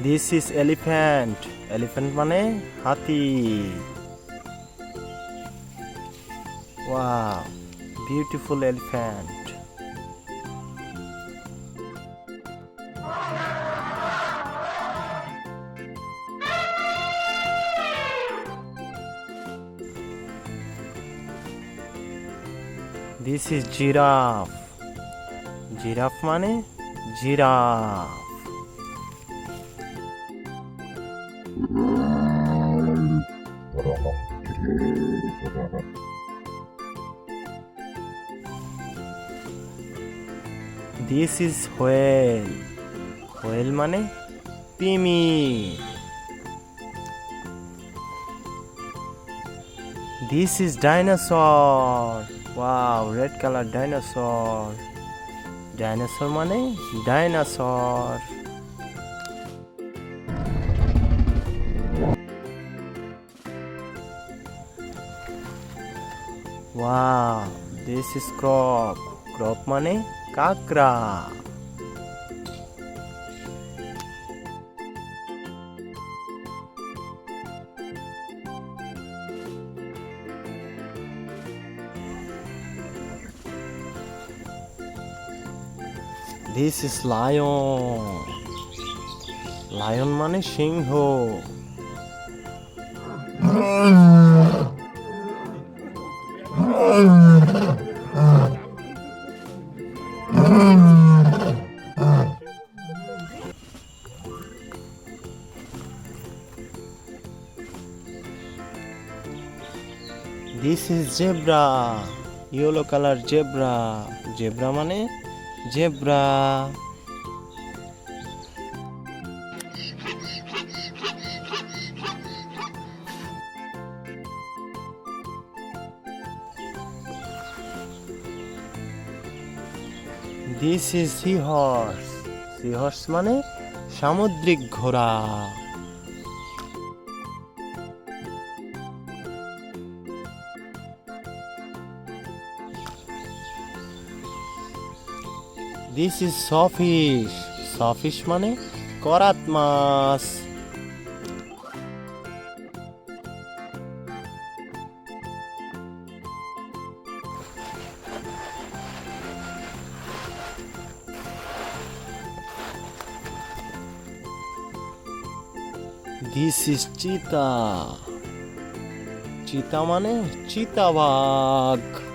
This is elephant. Elephant মানে হাতি। Wow, beautiful elephant. This is giraffe. Giraffe মানে giraffe. This is whale. Whale মানে তিমি। This is dinosaur. Wow, red colour dinosaur. Dinosaur মানে dinosaur. Wow, this is crab. Crab মানে কাকড়া। This is lion. Lion মানে সিংহ। This is zebra. Yellow colour zebra. Zebra মানে zebra. This is sea horse. Sea horse মানে সামুদ্রিক ঘোড়া। This is সফিশ। সফিশ মানে করাত মাছ। দিস ইজ চিতা। চিতা মানে চিতাবাঘ।